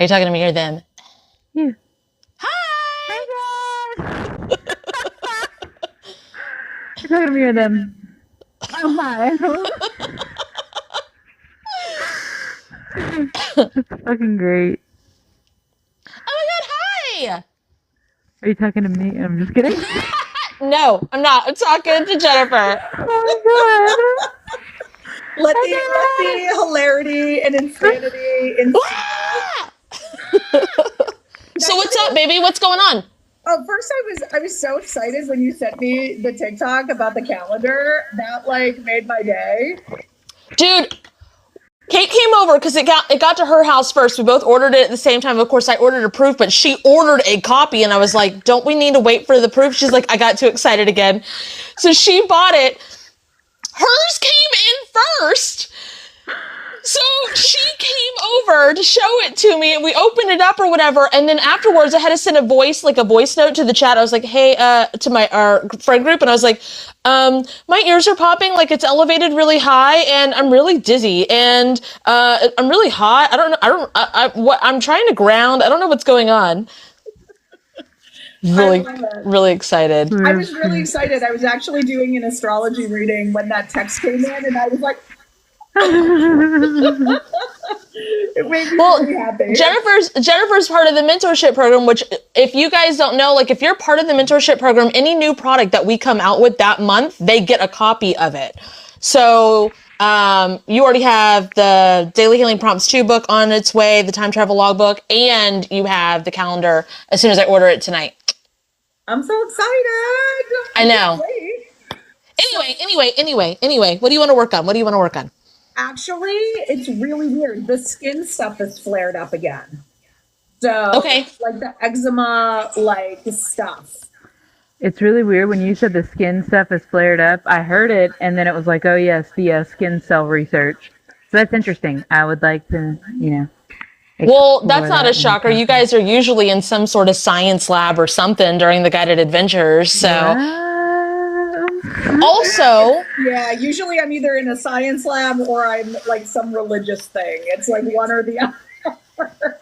Are you talking to me or them? You. Hi! Hey guys! You're talking to me or them? Oh, hi. That's fucking great. Oh my god, hi! Are you talking to me? I'm just kidding. No, I'm not. I'm talking to Jennifer. Oh my god. Let the hilarity and insanity ensue. So what's up, baby? What's going on? Oh, first I was so excited when you sent me the TikTok about the calendar. That like made my day. Dude, Kate came over because it got to her house first. We both ordered it at the same time. Of course, I ordered a proof, but she ordered a copy, and I was like, don't we need to wait for the proof? She's like, I got too excited again. So she bought it. Hers came in first. So she came over to show it to me, and we opened it up or whatever, and then afterwards I had to send a voice note to the chat. I was like, hey, to our friend group, and I was like, my ears are popping, like it's elevated really high, and I'm really dizzy, and I'm really hot. I'm trying to ground. I don't know what's going on. Really excited. I was really excited. I was actually doing an astrology reading when that text came in, and I was like, it made me really happy. Jennifer's part of the mentorship program, which if you guys don't know, like if you're part of the mentorship program, any new product that we come out with that month, they get a copy of it. So you already have the Daily Healing Prompts 2 book on its way, the Time Travel Logbook, and you have the calendar as soon as I order it tonight. I'm so excited. I know. Anyway, what do you want to work on? Actually, it's really weird. The skin stuff has flared up again. So, okay. Like the eczema, like stuff. It's really weird when you said the skin stuff has flared up. I heard it, and then it was like, oh yes, the skin cell research. So that's interesting. I would like to, Well, that's not a shocker. You guys are usually in some sort of science lab or something during the guided adventures. So. Also, yeah, usually I'm either in a science lab or I'm like some religious thing. It's like one or the other.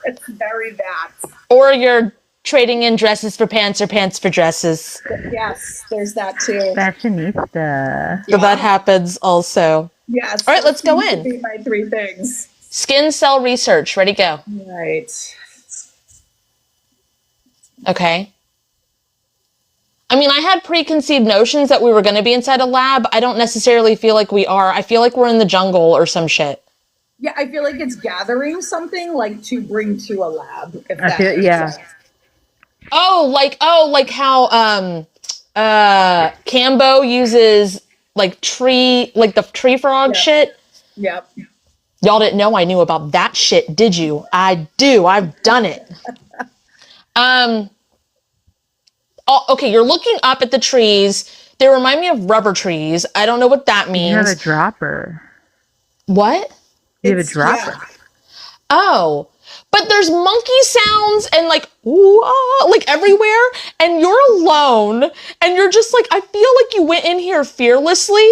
It's very that. Or you're trading in dresses for pants or pants for dresses. Yes, there's that too. Fashionista. So that happens also. Yes. All right, let's go in. Be my 3 things. Skin cell research. Ready, go. Right. Okay. I mean, I had preconceived notions that we were going to be inside a lab. I don't necessarily feel like we are. I feel like we're in the jungle or some shit. Yeah, I feel like it's gathering something like to bring to a lab. If that yeah. sense. Like how Cambo uses like the tree frog shit. Yep. Y'all didn't know I knew about that shit, did you? I do. I've done it. Okay, you're looking up at the trees. They remind me of rubber trees. I don't know what that means. You have a dropper. What? You have a dropper. Yeah. Oh, but there's monkey sounds and like, like everywhere, and you're alone, and you're just like, I feel like you went in here fearlessly,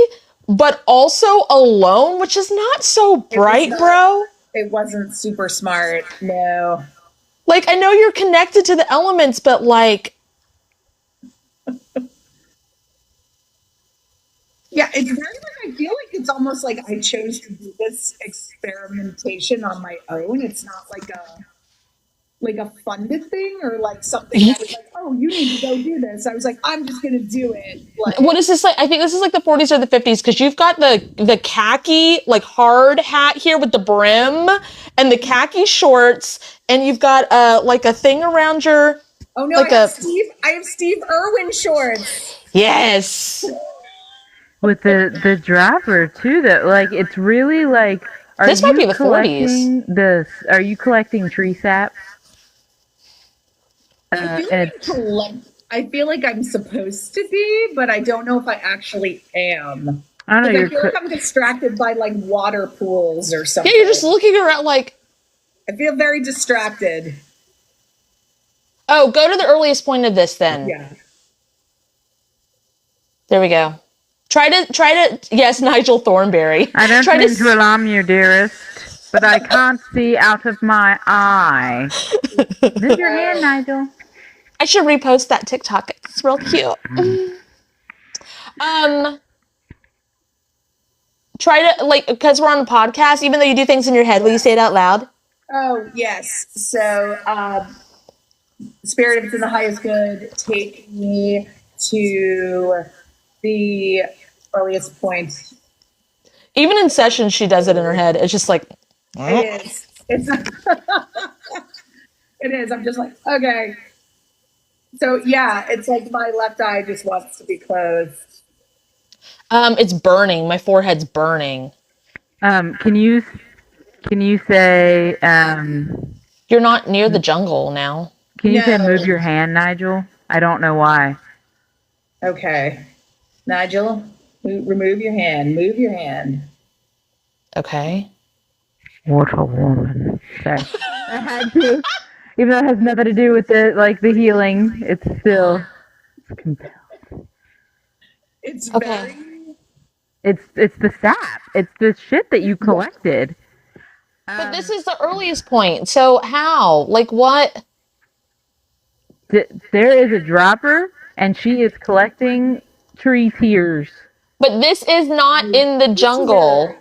but also alone, which is not so bright, bro. It wasn't super smart, no. Like, I know you're connected to the elements, but like, yeah, it's very like, I feel like it's almost like I chose to do this experimentation on my own. It's not like a funded thing or like something that was like, oh, you need to go do this. I was like, I'm just gonna do it. Like, what is this like? I think this is like the 40s or the 50s, because you've got the khaki like hard hat here with the brim and the khaki shorts, and you've got like a thing around your. Oh no, like I have Steve Irwin shorts. Yes. With the dropper too, though, like it's really like. This might be the 40s. Are you collecting tree sap? I feel like I'm supposed to be, but I don't know if I actually am. I don't know. I feel like I'm distracted by like water pools or something. Yeah, you're just looking around like. I feel very distracted. Oh, go to the earliest point of this then. Yeah. There we go. Try to. Yes, Nigel Thornberry. I don't mean to alarm you, dearest. but I can't see out of my eye. Move your hand, Nigel. I should repost that TikTok. It's real cute. Try to, like, because we're on a podcast, even though you do things in your head, will you say it out loud? Oh, yes. So, Spirit, if it's in the highest good, take me to the earliest point. Even in sessions, she does it in her head. It's just like, It is. It's it is. I'm just like, okay. So yeah, it's like my left eye just wants to be closed. it's burning. My forehead's burning. Can you say You're not near the jungle now. can you say No. move your hand, Nigel? I don't know why. Okay, Nigel, remove your hand. Move your hand. Okay. What a woman. Sorry. I had to. Even though it has nothing to do with the healing, it's still compelled. It's Okay. very. It's the sap. It's the shit that you collected. But this is the earliest point. So how? Like what? There is a dropper, and she is collecting tree tears. But this is not in the jungle.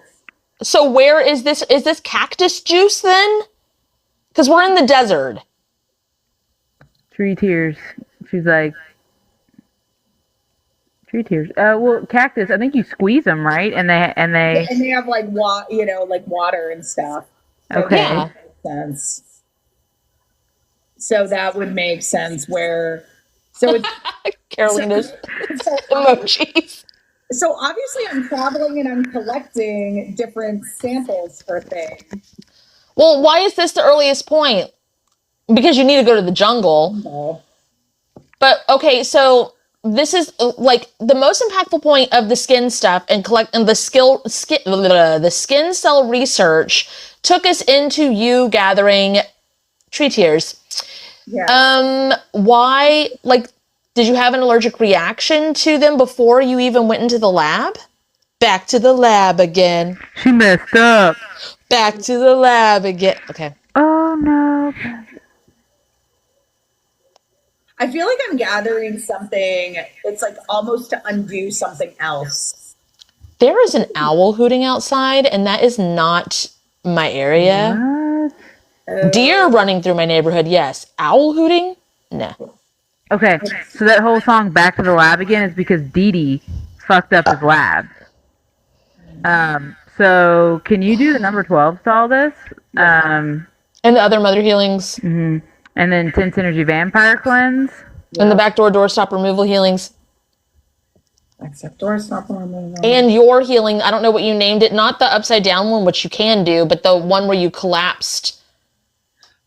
So where is this? Is this cactus juice then? Because we're in the desert. Tree tears. She's like, tree tears. Well, cactus. I think you squeeze them, right? And they. And they have like like water and stuff. So Okay. Yeah. that makes sense. So that would make sense. Where, so it's Carolina's so, emojis. so obviously I'm traveling and I'm collecting different samples for things. Well, why is this the earliest point? Because you need to go to the jungle. Oh. But okay, so this is like the most impactful point of the skin stuff and the skin cell research took us into you gathering tree tears. Yeah. Why? Like, did you have an allergic reaction to them before you even went into the lab? Back to the lab again. She messed up. Back to the lab again. Okay. Oh no. I feel like I'm gathering something. It's like almost to undo something else. There is an owl hooting outside, and that is not my area. What? Deer running through my neighborhood, yes. Owl hooting? No. Okay, so that whole song "Back to the Lab Again" is because Dee Dee fucked up his lab. So can you do the number 12 to all this? And the other mother healings. And then Tense Energy Vampire Cleanse. And the backdoor doorstop removal healings. Except doorstop on. And your healing, I don't know what you named it. Not the upside down one, which you can do, but the one where you collapsed.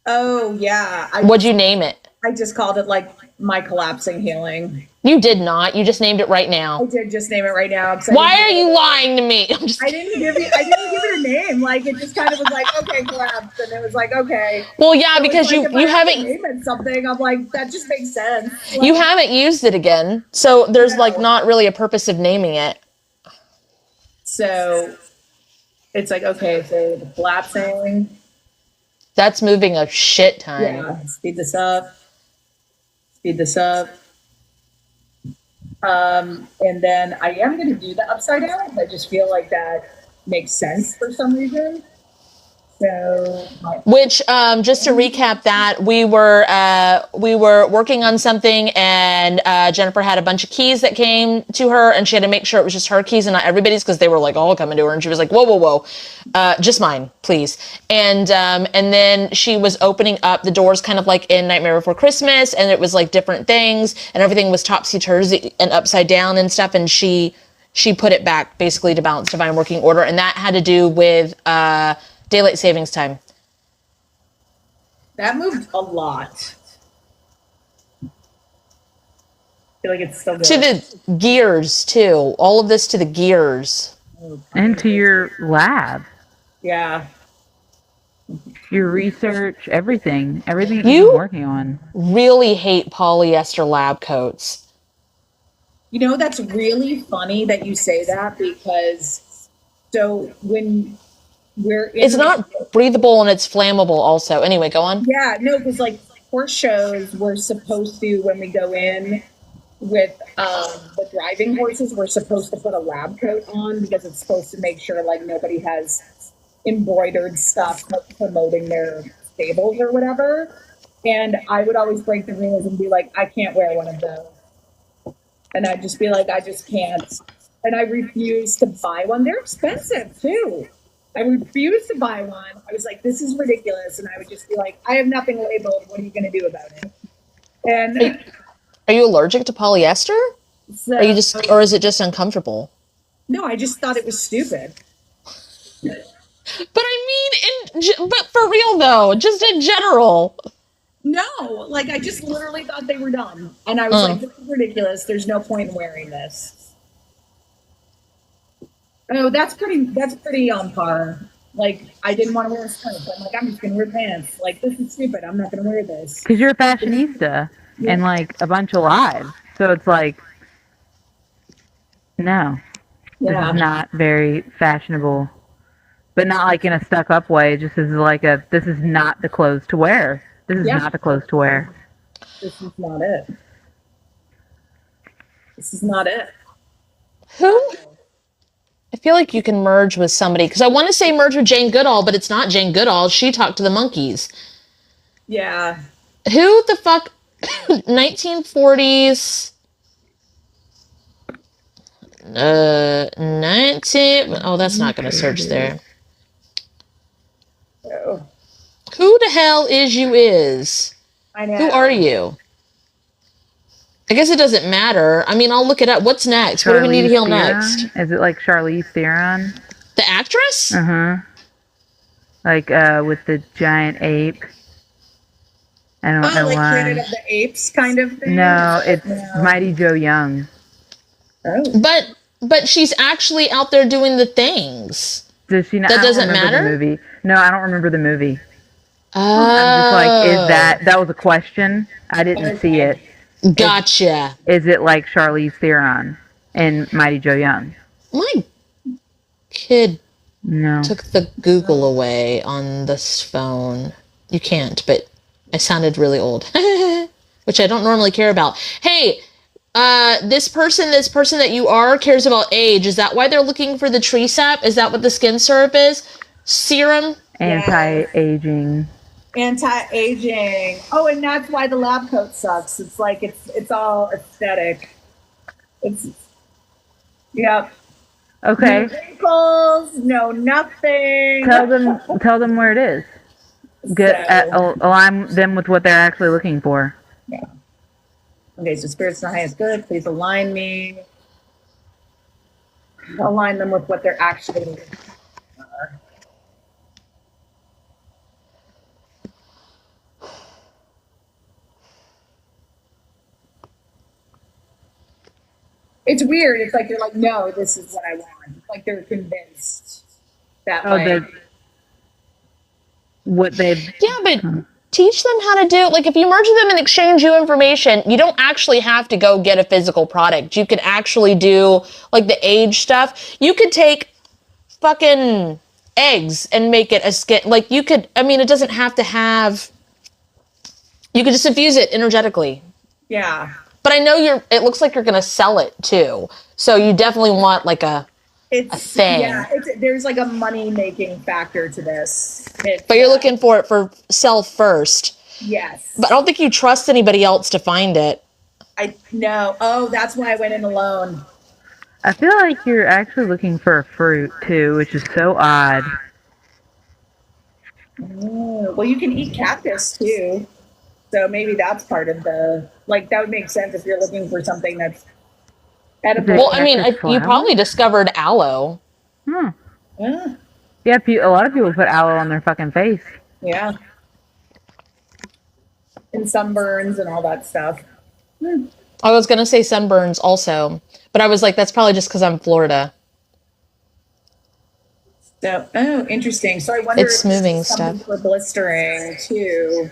Oh yeah. What'd you name it? I just called it like my collapsing healing. You did not. You just named it right I now. did just name it right now. Why are you lying to me? I'm just I didn't give it a name. Like it just kind of was like, okay, collapse, and it was like, okay. Well, yeah, So because it's like, if I you have to haven't name it something. I'm like, that just makes sense. Like, you haven't used it again. So there's like No. not really a purpose of naming it. So it's like, okay, so the collapsing. That's moving a shit ton. Yeah, speed this up. Speed this up. And then I am going to do the upside down. I just feel like that makes sense for some reason. So, Which, just to recap that, we were working on something, and Jennifer had a bunch of keys that came to her, and she had to make sure it was just her keys and not everybody's, because they were like all coming to her, and she was like, whoa, just mine, please. And then she was opening up the doors, kind of like in Nightmare Before Christmas, and it was like different things, and everything was topsy-turvy and upside down and stuff, and she put it back basically to balance divine working order, and that had to do with daylight savings time. that moved a lot. I feel like it's still good. To the gears, too. All of this to the gears. And to your lab, Yeah. your research, everything that you've You- been working on. Really hate polyester lab coats. You know, that's really funny that you say that, because so when we're in It's not breathable and it's flammable also. Anyway, go on. Yeah, no, because like horse shows, we're supposed to, when we go in with the driving horses, we're supposed to put a lab coat on because it's supposed to make sure like nobody has embroidered stuff promoting their stables or whatever. And I would always break the rules and be like, I can't wear one of those. And I'd just be like, I just can't. And I refuse to buy one. They're expensive too. I refused to buy one. I was like, this is ridiculous. And I would just be like, I have nothing labeled. What are you going to do about it? And Are you allergic to polyester? so, Are you just, or is it just uncomfortable? no, I just thought it was stupid. But I mean, but for real though, just in general. No, like I just literally thought they were dumb. And I was like, this is ridiculous. There's no point in wearing this. Oh, that's pretty on par. Like, I didn't want to wear a skirt. I'm like, I'm just going to wear pants. Like, this is stupid. I'm not going to wear this. Because you're a fashionista and like a bunch of lives. So it's like, no. This is not very fashionable. But not like in a stuck up way. Just as like this is not the clothes to wear. This is not the clothes to wear. This is not it. This is not it. Who? I feel like you can merge with somebody, because I want to say merge with Jane Goodall, but it's not Jane Goodall. She talked to the monkeys. Yeah. Who the fuck? 1940s. 19. Oh, that's not going to search there. Oh, Who the hell is you is? I know. Who are you? I guess it doesn't matter. I mean, I'll look it up. What's next? What do we need to heal next? Is it like Charlize Theron? The actress? Uh-huh. Like, with the giant ape. I don't know like why. Planet of the Apes kind of thing? No, it's Mighty Joe Young. Oh. But she's actually out there doing the things. Does she not? That doesn't I don't remember matter? the movie. No, I don't remember the movie. Oh. I'm just like, that was a question. I didn't see it. Gotcha. Is it like Charlize Theron and Mighty Joe Young? My kid No. took the Google away on this phone. You can't, but I sounded really old, which I don't normally care about. Hey, this person that you are cares about age. Is that why they're looking for the tree sap? Is that what the skin syrup is? Serum? Anti-aging. Anti-aging. Oh, and that's why the lab coat sucks. It's like it's all aesthetic. Yep. Okay. No wrinkles, no nothing. Tell them where it is. Align them with what they're actually looking for. Yeah. Okay, so spirits in the highest good, please align me. Align them with what they're actually looking for. It's weird. It's like they're like, no, this is what I want. Like they're convinced that way. Yeah, but teach them how to do, like if you merge them and exchange you information, you don't actually have to go get a physical product. You could actually do like the age stuff. You could take fucking eggs and make it a skin, like you could, I mean, it doesn't have to have, you could just infuse it energetically. Yeah. But I know it looks like you're going to sell it too. So you definitely want like a thing. Yeah, there's like a money-making factor to this. But you're looking for it for sell first. Yes. But I don't think you trust anybody else to find it. I know. Oh, that's why I went in alone. I feel like you're actually looking for a fruit too, which is so odd. Oh, well, you can eat cactus too. So maybe that's part of that would make sense if you're looking for something that's edible. Well, I mean, you probably discovered aloe. Yeah. Yeah. A lot of people put aloe on their fucking face. Yeah. And sunburns and all that stuff. I was going to say sunburns also, but I was like, that's probably just because I'm Florida. So, interesting. So I wonder It's smoothing stuff for blistering too.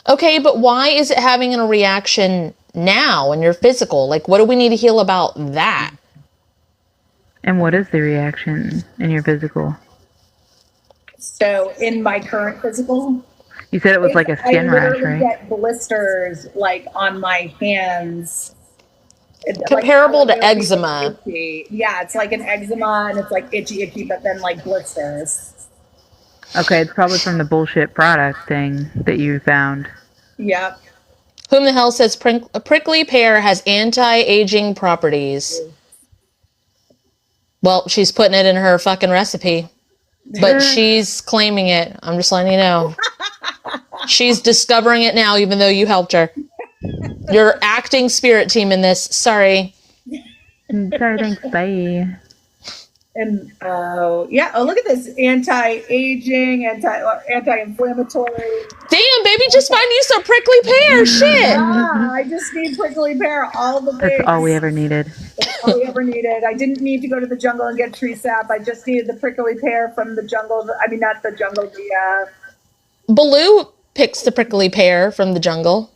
Okay, but why is it having a reaction now in your physical? Like, what do we need to heal about that? And what is the reaction in your physical? So in my current physical, You said it was like a skin I rash, literally right? get blisters like on my hands. Comparable to Like, eczema. itchy. Yeah, it's like an eczema and it's like itchy, but then like blisters. Okay, it's probably from the bullshit product thing that you found. Yep. Whom the hell says a prickly pear has anti-aging properties? Well, she's putting it in her fucking recipe. But she's claiming it. I'm just letting you know. She's discovering it now, even though you helped her. You're acting spirit team in this. Sorry. Sorry, thanks, bye. And yeah, oh look at this anti-aging, anti-inflammatory. Damn, baby, just find you some prickly pear. Shit. Ah, I just need prickly pear. All the things. That's all we ever needed. That's all we ever needed. I didn't need to go to the jungle and get tree sap. I just needed the prickly pear from the jungle. I mean, not the jungle. Baloo picks the prickly pear from the jungle.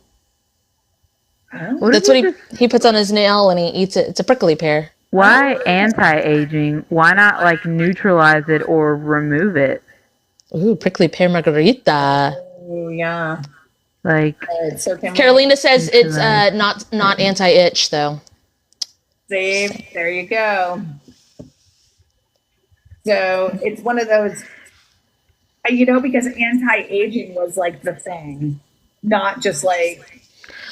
That's what he puts on his nail and he eats it. It's a prickly pear. Why anti-aging? Why not like neutralize it or remove it? Ooh, prickly pear margarita. Oh yeah. Like So Carolina says it's not anti-itch though. See, there you go. So it's one of those, because anti-aging was like the thing, not just like.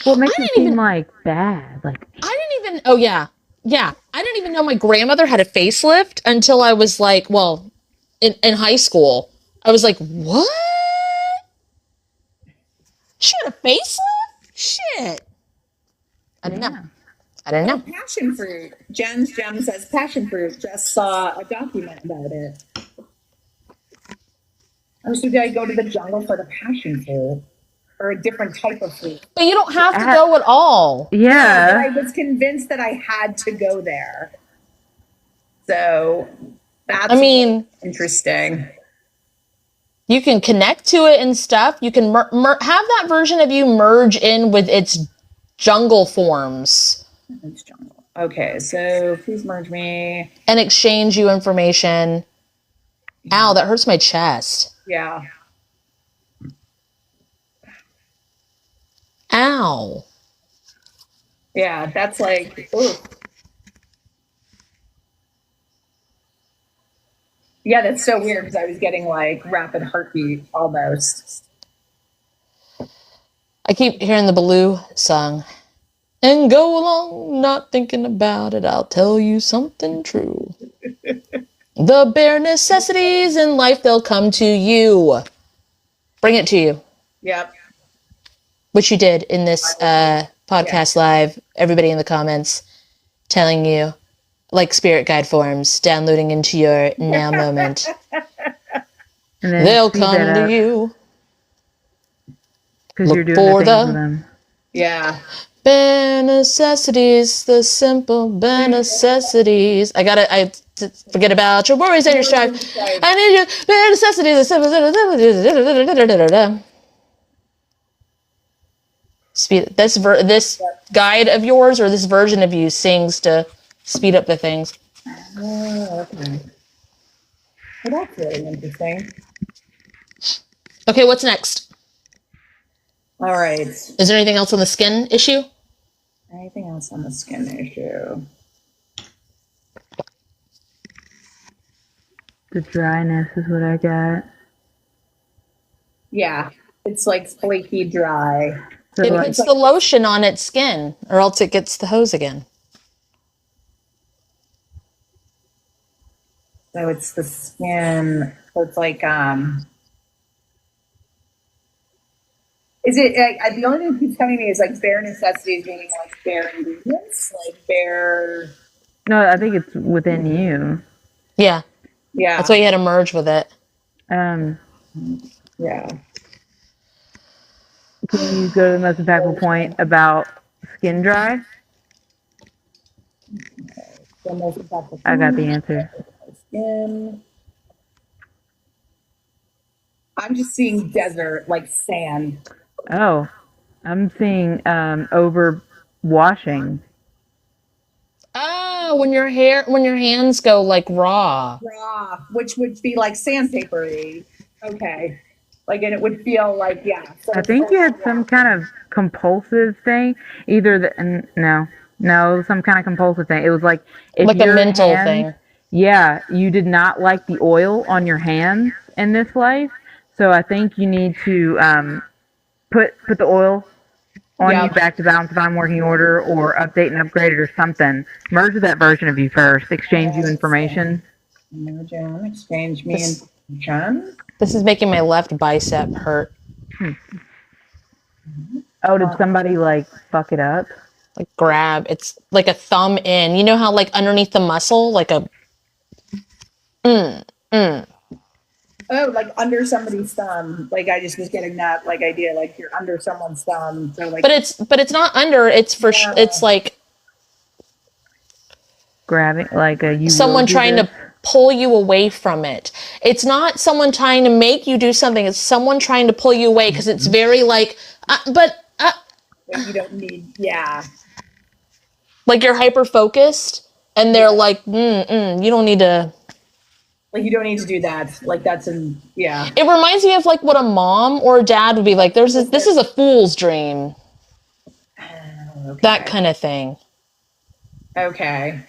Well, it makes it seem like bad. Like I didn't even. Oh yeah. I didn't even know my grandmother had a facelift until I was like, well, in high school. I was like, what? She had a facelift? Shit. I didn't know. Passion fruit. Jen's Gem says passion fruit. Just saw a document about it. So did I go to the jungle for the passion fruit? Or a different type of fruit? But you don't have to go at all. yeah. But I was convinced that I had to go there. So that's interesting. You can connect to it and stuff. You can have that version of you merge in with its jungle forms. It's jungle. Okay, so please merge me. And exchange you information. Ow, that hurts my chest. Yeah. Ow. Yeah, that's like, ooh. Yeah, that's so weird because I was getting like rapid heartbeat almost. I keep hearing the Baloo song. And go along, not thinking about it, I'll tell you something true. The bare necessities in life, they'll come to you. Bring it to you. Yep. Which you did in this podcast live. Everybody in the comments telling you, like spirit guide forms, downloading into your now moment. They'll come to you. Because you're doing the things with them. Yeah. Bare necessities, the simple bare necessities. I forget about your worries and your strife. I need your bare necessities, the simple. Speed this guide of yours or this version of you sings to speed up the things. Oh, okay. Well, that's really interesting. Okay, what's next? All right. Is there anything else on the skin issue? Anything else on the skin issue? The dryness is what I got. Yeah, it's like flaky dry. So It puts the lotion on its skin, or else it gets the hose again. So it's the skin. So it's like is it the only thing that keeps telling me is like bare necessities, meaning like bare ingredients, like bare. No, I think it's within you. Yeah. Yeah. That's why you had to merge with it. Yeah. Can you go to the most impactful point about skin dry? I got the answer. Skin. I'm just seeing desert, like sand. Oh, I'm seeing over washing. Oh, when your hands go like raw. Raw, which would be like sandpapery. Okay. Like, and it would feel like, yeah. So I think you had some kind of compulsive thing. Either no, some kind of compulsive thing. It was like if Like a your mental hands, thing. yeah, you did not like the oil on your hands in this life. So I think you need to put the oil on you back to balance divine working order, or update and upgrade it or something. Merge with that version of you first. Exchange you information. Exchange me information. This is making my left bicep hurt. Oh, did somebody like fuck it up? Like grab. It's like a thumb in. You know how like underneath the muscle, like a Oh, like under somebody's thumb. Like I just was getting that like idea, like you're under someone's thumb. So like, but it's not under. It's for it's like Grabbing, like you someone will do trying this? to pull you away from it. It's not someone trying to make you do something. It's someone trying to pull you away because it's very like, you don't need, yeah. like you're hyper focused and they're like, you don't need to. Like you don't need to do that. Like that's yeah. It reminds me of like what a mom or a dad would be like. This is a fool's dream. Okay. That kind of thing. Okay.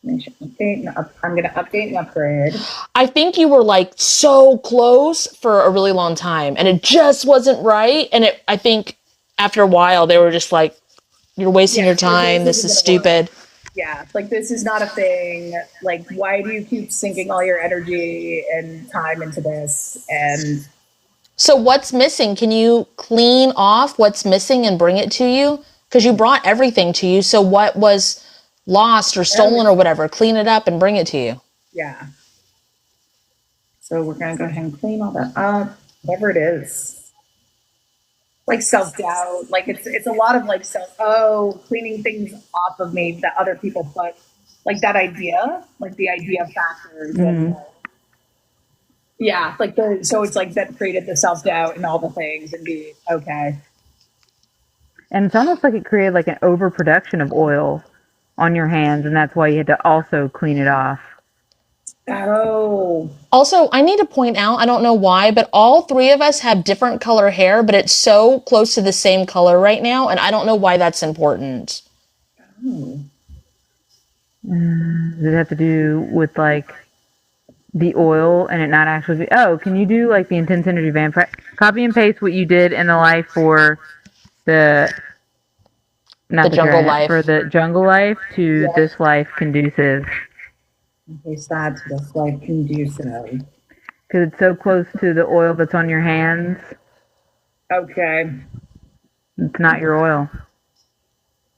I'm going to update and upgrade. I think you were like so close for a really long time and it just wasn't right. And I think after a while they were just like, you're wasting your time. This is stupid. Yeah. Like this is not a thing. Like, why do you keep sinking all your energy and time into this? And so what's missing? Can you clean off what's missing and bring it to you? Because you brought everything to you. So what was lost or stolen or whatever, clean it up and bring it to you. Yeah. So we're going to go ahead and clean all that up, whatever it is. Like self-doubt, like it's a lot of like cleaning things off of me that other people put, like that idea, like the idea factors. And, yeah, like so it's like that created the self-doubt and all the things and be okay. And it's almost like it created like an overproduction of oil on your hands, and that's why you had to also clean it off. Oh. Also, I need to point out, I don't know why, but all three of us have different color hair, but it's so close to the same color right now, and I don't know why that's important. Oh. Does it have to do with like the oil and it not actually be, can you do like the intense energy vampire, copy and paste what you did in the life for the jungle life, for the jungle life to this life conducive. Paste that to this life conducive. Because it's so close to the oil that's on your hands. Okay. It's not your oil.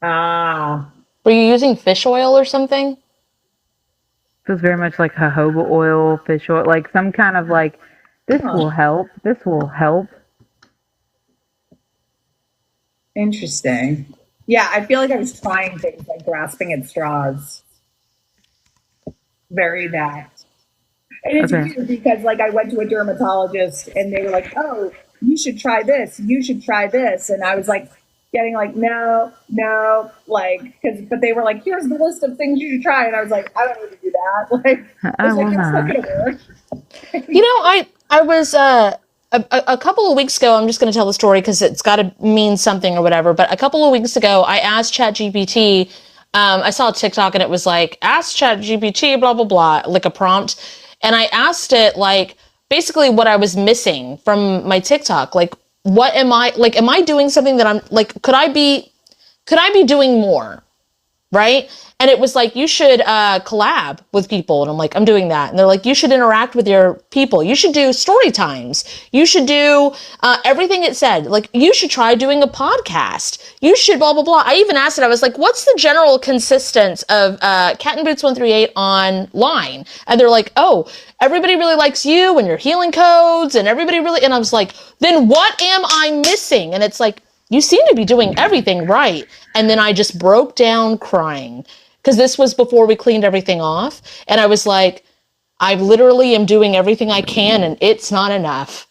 Ah. Were you using fish oil or something? Feels very much like jojoba oil, fish oil, like some kind of like, this will help. This will help. Interesting. Yeah, I feel like I was trying things like grasping at straws. Very that. And it's weird because like I went to a dermatologist and they were like, oh, you should try this. You should try this. And I was like getting like, no, like, but they were like, here's the list of things you should try. And I was like, I don't need to do that. Like, I was like, it's not going to work. You know, I was, a couple of weeks ago, I'm just going to tell the story because it's got to mean something or whatever. But a couple of weeks ago, I asked ChatGPT, I saw a TikTok and it was like, ask ChatGPT, blah, blah, blah, like a prompt. And I asked it like basically what I was missing from my TikTok. Like, what am I doing something that I'm like, could I be doing more? Right? And it was like, you should collab with people. And I'm like, I'm doing that. And they're like, you should interact with your people. You should do story times. You should do everything it said. Like, you should try doing a podcast. You should blah, blah, blah. I even asked it, I was like, what's the general consistence of KatNBoots138 online? And they're like, oh, everybody really likes you and your healing codes and everybody really, and I was like, then what am I missing? And it's like, you seem to be doing everything right. And then I just broke down crying because this was before we cleaned everything off. And I was like, I literally am doing everything I can and it's not enough.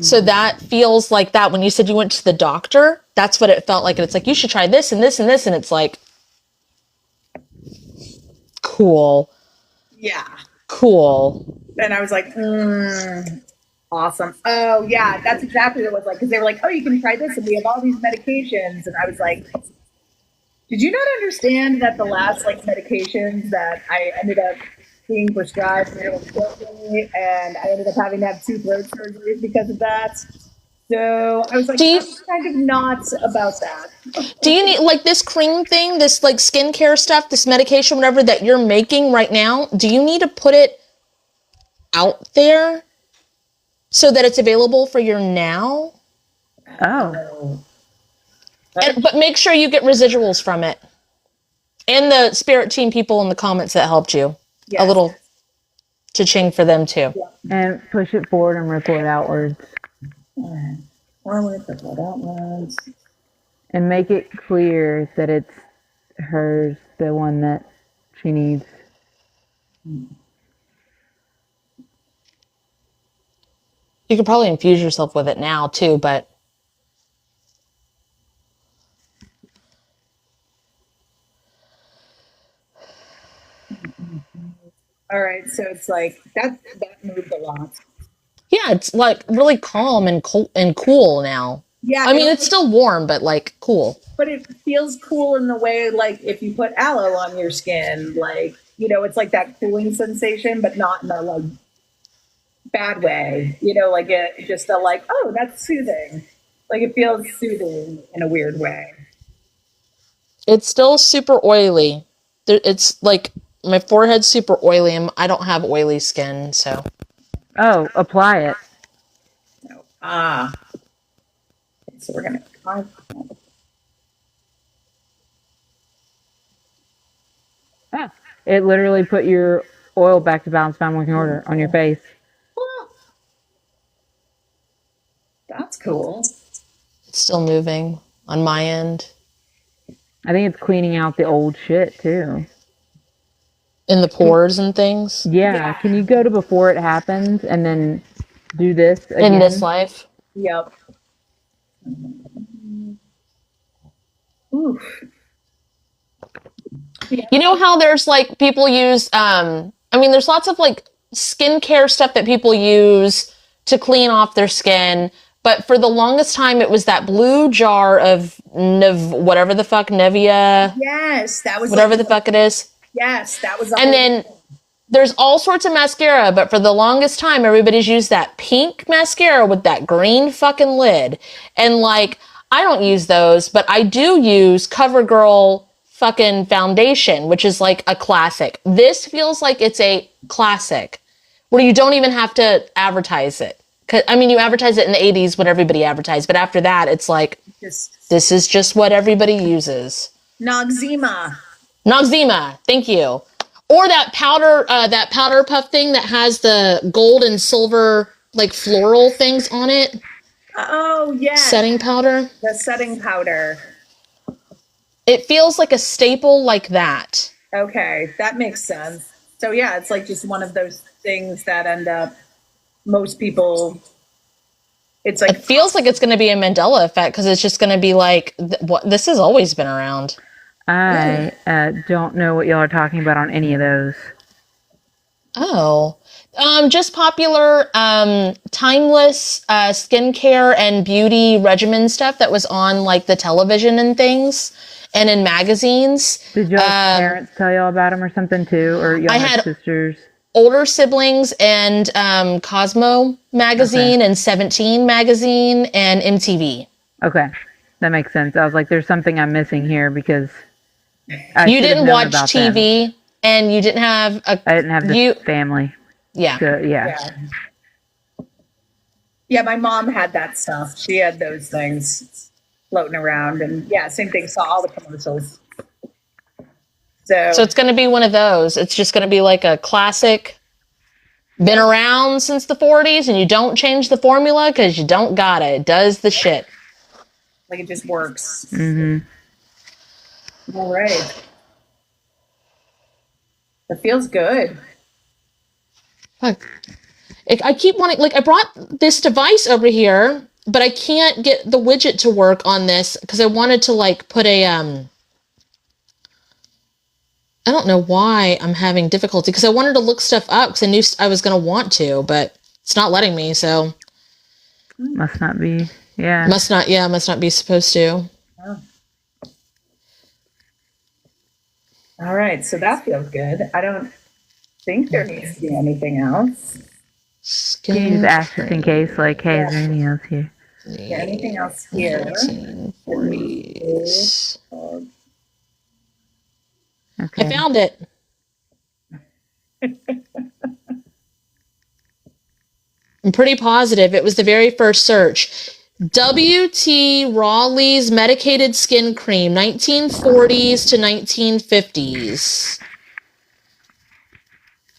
So that feels like that. When you said you went to the doctor, that's what it felt like. And it's like, you should try this and this and this. And it's like, cool. Yeah. Cool. And I was like, awesome. Oh, yeah, that's exactly what it was like. Because they were like, oh, you can try this, and we have all these medications. And I was like, did you not understand that the last medications that I ended up being prescribed nearly killed me, and I ended up having to have 2 throat surgeries because of that? So I was like, I'm kind of not about that. Do you need this cream thing, this skincare stuff, this medication, whatever that you're making right now? Do you need to put it out there so that it's available for your now? Oh. But make sure you get residuals from it. And the Spirit Team people in the comments that helped you. Yes. A little cha-ching for them too. Yeah. And push it forward and ripple it outwards. Forward, ripple it outwards. And make it clear that it's hers, the one that she needs. You could probably infuse yourself with it now too, but all right, so it's like that moved a lot. Yeah, it's really calm and cool now. Yeah, I mean it's still warm, but cool. But it feels cool in the way if you put aloe on your skin, it's like that cooling sensation, but not in a bad way. It just oh, that's soothing. It feels soothing in a weird way. It's still super oily. It's my forehead's super oily, and I don't have oily skin, so. Oh, apply it. No. So we're gonna. It literally put your oil back to balanced fine working order on your face. Oh, that's cool. It's still moving on my end. I think it's cleaning out the old shit too. In the pores and things? Yeah. Can you go to before it happens and then do this again? In this life? Yep. Oof. You know how there's people use, there's lots of skincare stuff that people use to clean off their skin. But for the longest time, it was that blue jar of whatever the fuck, Nevia. Yes, that was whatever the fuck it is. Yes, that was. And then there's all sorts of mascara, but for the longest time, everybody's used that pink mascara with that green fucking lid. And I don't use those, but I do use CoverGirl fucking foundation, which is a classic. This feels like it's a classic where you don't even have to advertise it. You advertise it in the 80s when everybody advertised, but after that, it's this is just what everybody uses. Noxzema, thank you. Or that powder puff thing that has the gold and silver floral things on it. Oh yeah. Setting powder. The setting powder. It feels like a staple like that. Okay, that makes sense. So yeah, it's just one of those things that end up most people. It's it feels like it's going to be a Mandela effect because it's just going to be what this has always been around. I don't know what y'all are talking about on any of those. Oh, just popular, timeless skincare and beauty regimen stuff that was on the television and things, and in magazines. Did y'all parents tell y'all about them or something too, or y'all had sisters? Older siblings and Cosmo magazine and 17 magazine and MTV. Okay, that makes sense. I was like, there's something I'm missing here because you didn't watch TV and you didn't have I didn't have the family. Yeah. So, yeah. Yeah, my mom had that stuff. She had those things floating around, and same thing. Saw all the commercials. So it's going to be one of those. It's just going to be a classic, been around since the 40s, and you don't change the formula because you don't got it. It does the shit. It just works. Mm-hmm. All right. It feels good. Fuck. I keep wanting, like, I brought this device over here, but I can't get the widget to work on this because I wanted to, like, put a, I don't know why I'm having difficulty because I wanted to look stuff up because I knew I was going to want to, but it's not letting me, so. Must not be, yeah. Must not be supposed to. Oh. All right, so that feels good. I don't think there needs to be anything else. Can you just ask just in case, like, hey, is there anything else here? Yeah, anything else here? 1940s. Okay. I found it. I'm pretty positive it was the very first search. W.T. Rawley's medicated skin cream, 1940s to 1950s.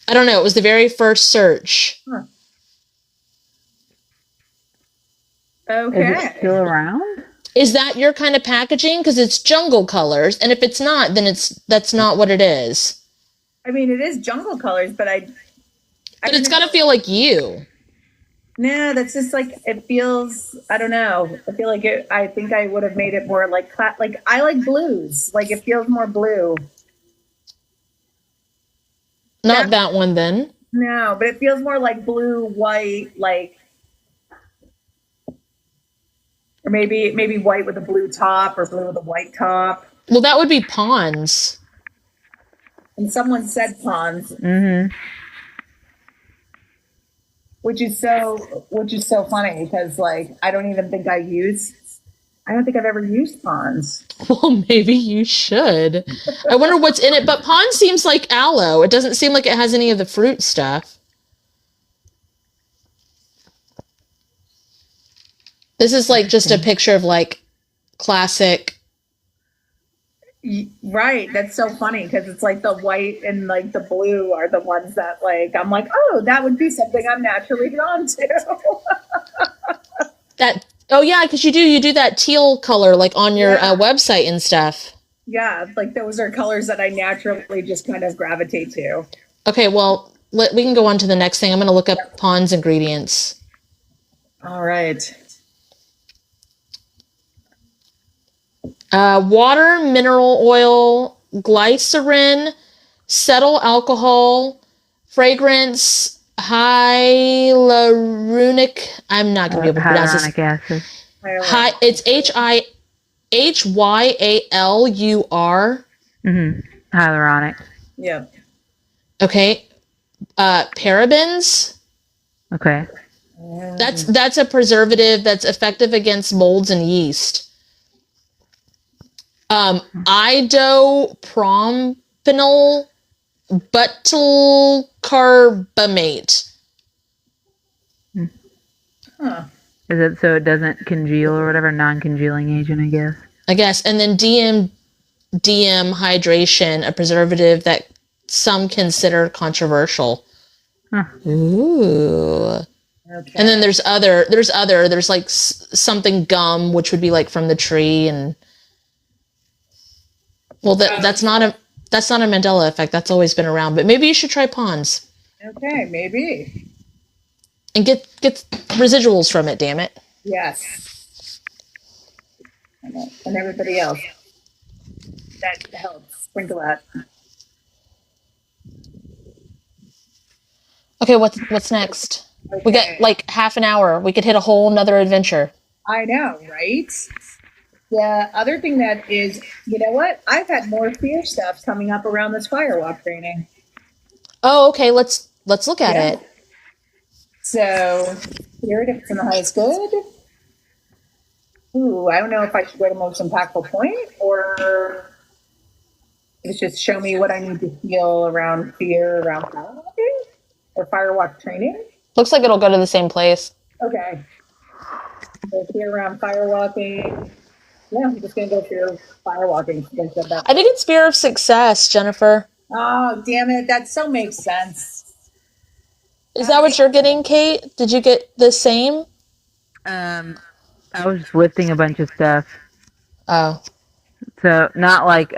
I don't know. It was the very first search. Huh. Okay. Is it still around? Is that your kind of packaging? Because it's jungle colors, and if it's not, then that's not what it is. I mean, it is jungle colors, but But it's got to feel like you. No, that's just like, it feels, I don't know. I feel like I think I would have made it more like I like blues. Like, it feels more blue. Not that one, then. No, but it feels more like blue, white, like, or maybe white with a blue top or blue with a white top. Well, that would be Pond's. And someone said Pond's. Mm-hmm. Which is so funny because, like, I don't think I've ever used Pond's. Well, maybe you should. I wonder what's in it, but Pond seems like aloe. It doesn't seem like it has any of the fruit stuff. This is like just a picture of like classic. Right, that's so funny because it's like the white and like the blue are the ones that, like, I'm like, oh, that would be something I'm naturally drawn to. Oh yeah, because you do that teal color like on your website and stuff. Yeah, like those are colors that I naturally just kind of gravitate to. Okay, well, we can go on to the next thing. I'm going to look up Pond's ingredients. All right. Water, mineral oil, glycerin, cetyl alcohol, fragrance, hyaluronic. I'm not going to be able to pronounce this. Hyaluronic acid. It's HYALUR. Mm-hmm. Hyaluronic. Yeah. Okay. Parabens. Okay. That's a preservative that's effective against molds and yeast. Isopropanol butyl carbamate. Huh. Is it so it doesn't congeal or whatever, non-congealing agent, I guess? I guess. And then DM hydration, a preservative that some consider controversial. Huh. Ooh. Okay. And then there's like something gum, which would be like from the tree, and well, that's not a Mandela effect. That's always been around, but maybe you should try Pond's. Okay, maybe. And get residuals from it, damn it. Yes. And everybody else. That helps. Sprinkle that. Okay, what's next? Okay. We got like half an hour. We could hit a whole nother adventure. I know, right? The other thing that is, you know what? I've had more fear stuff coming up around this firewalk training. Oh, okay. Let's look at it. So, spirit, if it's in the highest good. Ooh, I don't know if I should go to most impactful point or it's just show me what I need to feel around fear around firewalking or firewalk training. Looks like it'll go to the same place. Okay. So fear around firewalking. Yeah, I'm just going to go through firewalking. I think it's fear of success, Jennifer. Oh, damn it. That so makes sense. Is that what you're getting, Kate? Did you get the same? I was just lifting a bunch of stuff. Oh. So not like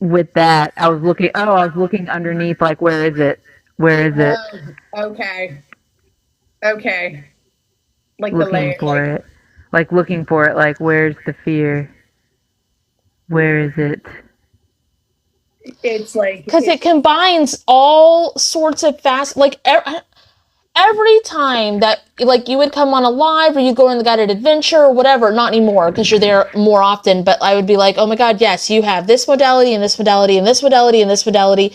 with that. I was looking underneath, like, where is it Where is it? Okay. Okay. Like the Looking layer, for like it. Like looking for it. Like, where's the fear? Where is it? it's like Because it combines all sorts of fast, like every time that like you would come on a live or you go on the guided adventure or whatever, not anymore because you're there more often, but I would be like, oh my god, yes, you have this modality and this modality and this modality and this modality,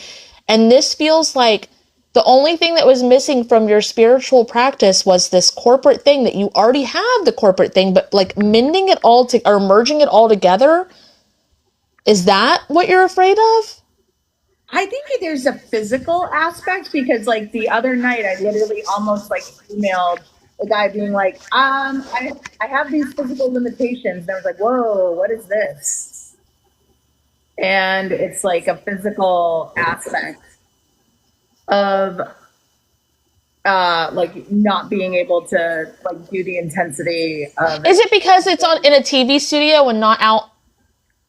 and this feels like the only thing that was missing from your spiritual practice was this corporate thing that you already have the corporate thing, but like mending it all to or merging it all together. Is that what you're afraid of? I think that there's a physical aspect because like the other night I literally almost like emailed the guy being like, I have these physical limitations. And I was like, whoa, what is this? And it's like a physical aspect of like not being able to like do the intensity of Is it because it's on in a TV studio and not out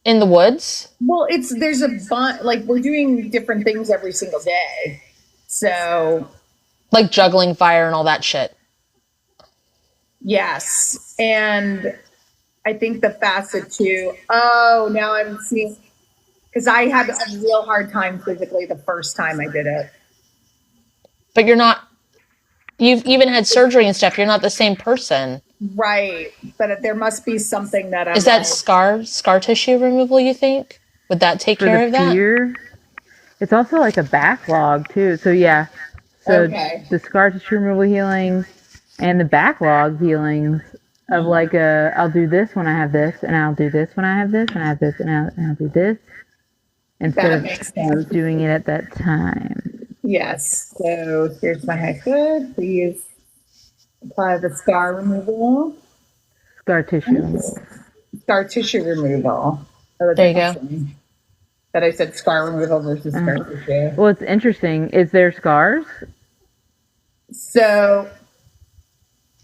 in the woods? well, there's a bunch like we're doing different things every single day. So Like juggling fire and all that shit. yes. And I think the facet too, oh, now I'm seeing because I had a real hard time physically the first time I did it. But you're not, you've even had surgery and stuff. You're not the same person. Right. But there must be something that I'm Is that like, scar tissue removal, you think? Would that take For care the of that? fear, it's also like a backlog too. So yeah, so okay. the scar tissue removal healings and the backlog healings of like I'll do this when I have this, and I'll do this when I have this, and I have this, and I'll do this instead That of makes sense. doing it at that time. Yes. So here's my high foot. Please apply the scar removal. Scar tissue. Scar tissue removal. Oh, that's There you go. interesting that I said scar removal versus scar tissue. Well, it's interesting. Is there scars? So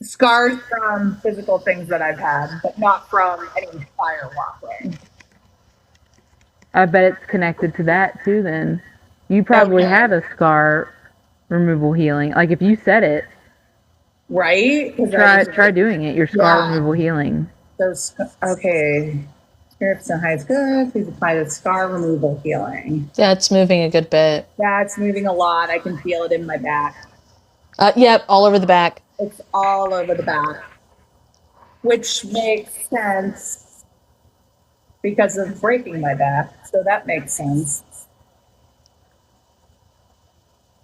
scars from physical things that I've had, but not from any fire walking. I bet it's connected to that too. Then you probably Okay. had a scar removal healing. Like if you said it, Right? 'Cause try doing it. Your scar Yeah. removal healing. those. Okay. Spirits and highs good. Please apply the scar removal healing. Yeah, it's moving a good bit. That's moving a lot. I can feel it in my back. Yep, all over the back. It's all over the back, which makes sense because of breaking my back. So that makes sense.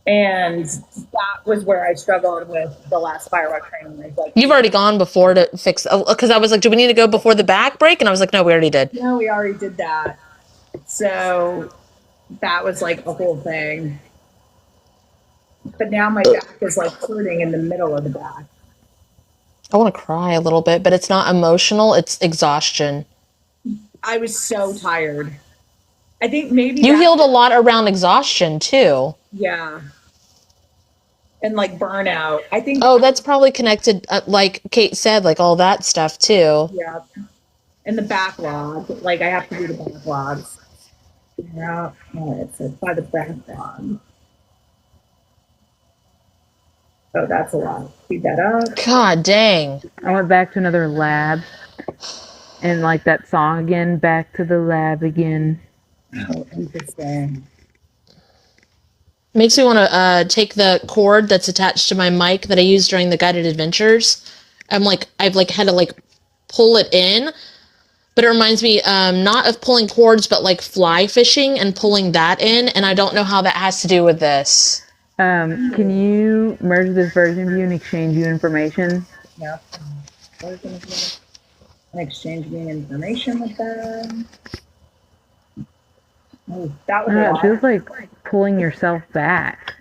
And that was where I struggled with the last firewalk training. Like, You've already gone before to fix, because I was like, do we need to go before the back break? And I was like, no, we already did. no, we already did that. So that was like a whole thing. But now my back is like hurting in the middle of the back. I want to cry a little bit, but it's not emotional. It's exhaustion. I was so tired. I think maybe You healed a lot around exhaustion too. Yeah. And like burnout. I think. Oh, that's probably connected, like Kate said, like all that stuff too. Yeah. And the backlog. Like I have to do the backlogs. Yeah. Oh, it's by the backlog. Oh, that's a lot. Speed that up. God dang. I went back to another lab, and like that song again, back to the lab again. Oh, interesting. Makes me want to take the cord that's attached to my mic that I use during the guided adventures. I've like had to like pull it in, but it reminds me not of pulling cords, but like fly fishing and pulling that in, and I don't know how that has to do with this. Can you merge this version of you and exchange you information? Yeah. And exchanging information with them. Oh, that was a It lot. feels like pulling yourself back.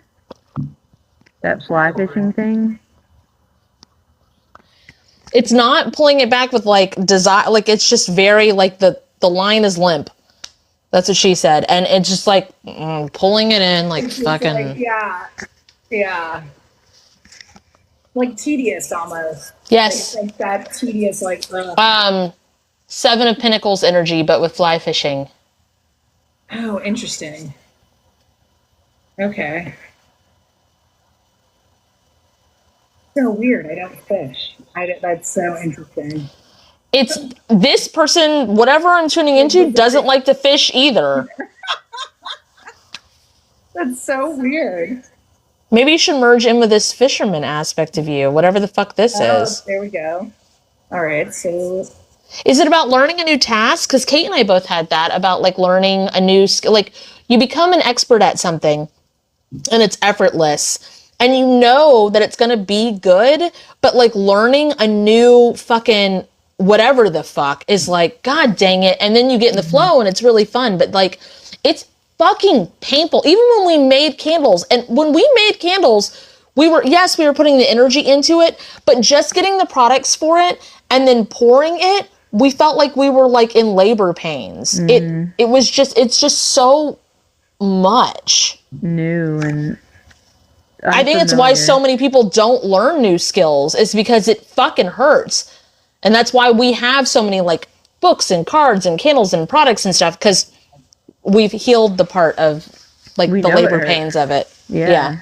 That fly fishing thing. It's not pulling it back with like desire, like it's just very like the line is limp. That's what she said, and it's just like pulling it in like It's just fucking. like, yeah. Like tedious almost. Yes. Like that tedious, like. Ugh. Seven of Pentacles energy, but with fly fishing. Oh, interesting. Okay. So weird. I don't fish. That's so interesting. It's this person, whatever I'm tuning into, doesn't like to fish either. That's so weird. Maybe you should merge in with this fisherman aspect of you, whatever the fuck this is. There we go. All right, so... Is it about learning a new task? Because Kate and I both had that, about like learning a new skill. Like, you become an expert at something, and it's effortless. And you know that it's going to be good, but like learning a new fucking whatever the fuck is like, God dang it. And then you get in the flow and it's really fun, but like, it's fucking painful. Even when we made candles, and when we made candles, we were putting the energy into it, but just getting the products for it and then pouring it, we felt like we were like in labor pains. It's just so much. New and I think it's why so many people don't learn new skills, is because it fucking hurts. And that's why we have so many like books and cards and candles and products and stuff, because we've healed the part of like the labor pains of it. Yeah.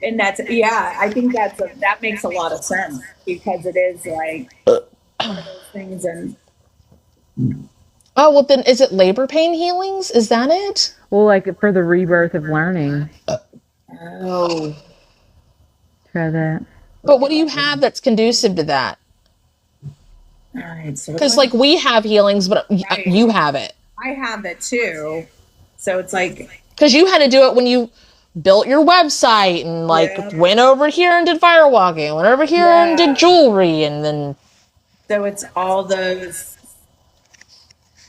And I think that makes a lot of sense, because it is like one of those things. And oh, well then is it labor pain healings? Is that it? Well, like for the rebirth of learning. Oh. Try that. But what do you have that's conducive to that? All right. So because like we have healings, but you have it. I have it too. So it's like, because you had to do it when you built your website and like went over here and did firewalking, went over here and did jewelry, and then so it's all those.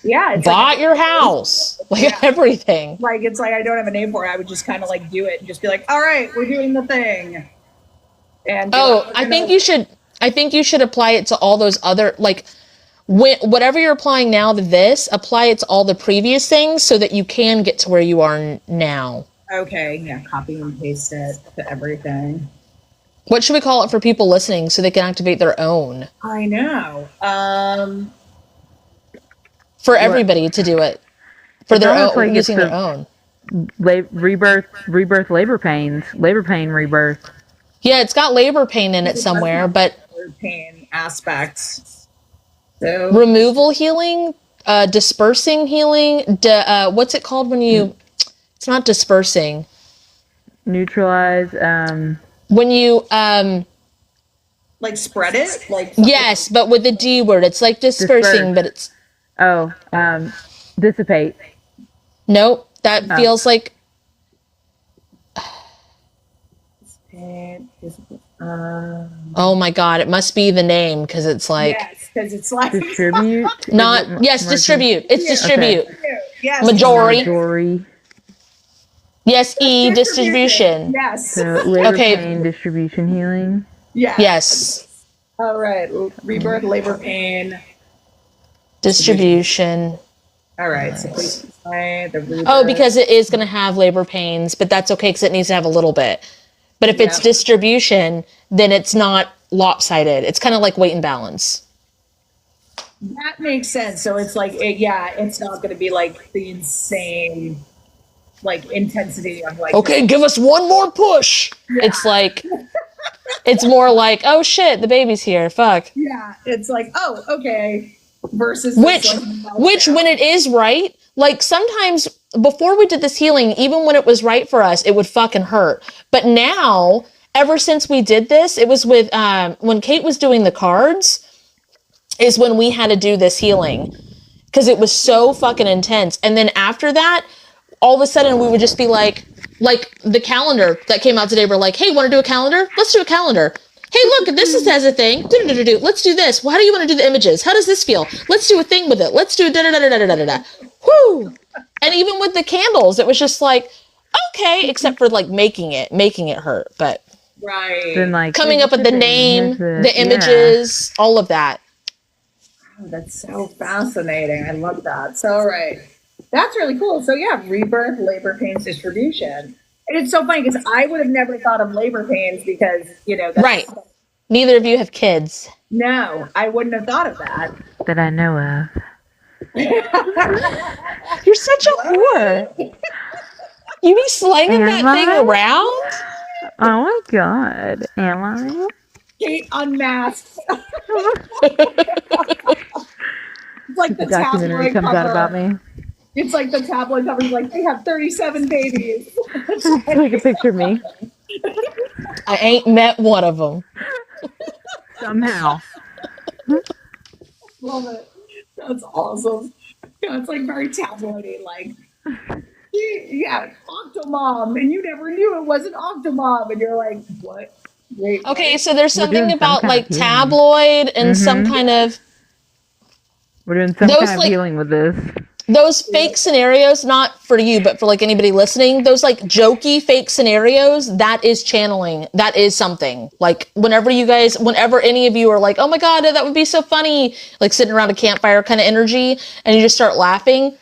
Yeah, it's bought your house, like everything. Like it's like I don't have a name for it. I would just kind of like do it and just be like, "All right, we're doing the thing." And I think you should apply it to all those other like whatever you're applying now to this. Apply it to all the previous things so that you can get to where you are now. Okay, yeah, copy and paste it to everything. What should we call it for people listening so they can activate their own? I know. For everybody to do it. For their own, like using their own. Rebirth labor pains. Labor pain rebirth. Yeah, it's got labor pain in it somewhere, but... Labor pain aspects. So... Removal healing, dispersing healing, what's it called when you... It's not dispersing. Neutralize, when you, like spread it? Like yes, but with the D word. It's like dispersing, but it's... Oh, dissipate. Nope, that feels like... oh my god, it must be the name, because it's like... Yes, because it's like... Distribute? Not... Yes, distribute. It's distribute. Okay. Yes. Majority. Yes, distribution. Yes. So, labor pain, distribution, healing. Yes. All right. Rebirth, labor pain. Distribution. All right. So please the rebirth. Oh, because it is going to have labor pains, but that's okay because it needs to have a little bit. But if it's distribution, then it's not lopsided. It's kind of like weight and balance. That makes sense. So it's like, it's not going to be like the insane... like intensity of like, okay, give us one more push. It's like, it's more like, oh shit, the baby's here, fuck. Yeah, it's like, oh, okay, versus which when it is right, like sometimes before we did this healing, even when it was right for us, it would fucking hurt. But now, ever since we did this, it was with when Kate was doing the cards, is when we had to do this healing, because it was so fucking intense. And then after that, all of a sudden we would just be like the calendar that came out today. We're like, hey, want to do a calendar? Let's do a calendar. Hey, look, this has a thing. Let's do this. Well, how do you want to do the images? How does this feel? Let's do a thing with it. Let's do da-da-da-da-da-da-da-da. Whoo! And even with the candles, it was just like, okay, except for like making it hurt. But then like coming up with the name, the images, all of that. Oh, that's so fascinating. I love that. So, all right. That's really cool. So yeah, rebirth, labor pains, distribution. And it's so funny because I would have never thought of labor pains because, that's right. Neither of you have kids. No, I wouldn't have thought of that. That I know of. You're such a whore. You be slanging that thing around? Oh my god, am I? Kate unmasked. It's like the documentary tabloid comes cover. out about me. It's like the tabloid cover. Like they have 37 babies. Take a picture of me. I ain't met one of them. Somehow. Love it. That's awesome. Yeah, it's like very tabloidy. Like, yeah, Octomom, and you never knew it wasn't Octomom, and you're like, what? Wait, Okay, what? so there's We're something doing some about kind of like healing. tabloid and some kind of We're doing some Those, kind of like- healing with this. those fake scenarios, not for you, but for like anybody listening, those like jokey fake scenarios, that is channeling. That is something. Like whenever any of you are like, oh my God, that would be so funny, like sitting around a campfire kind of energy, and you just start laughing,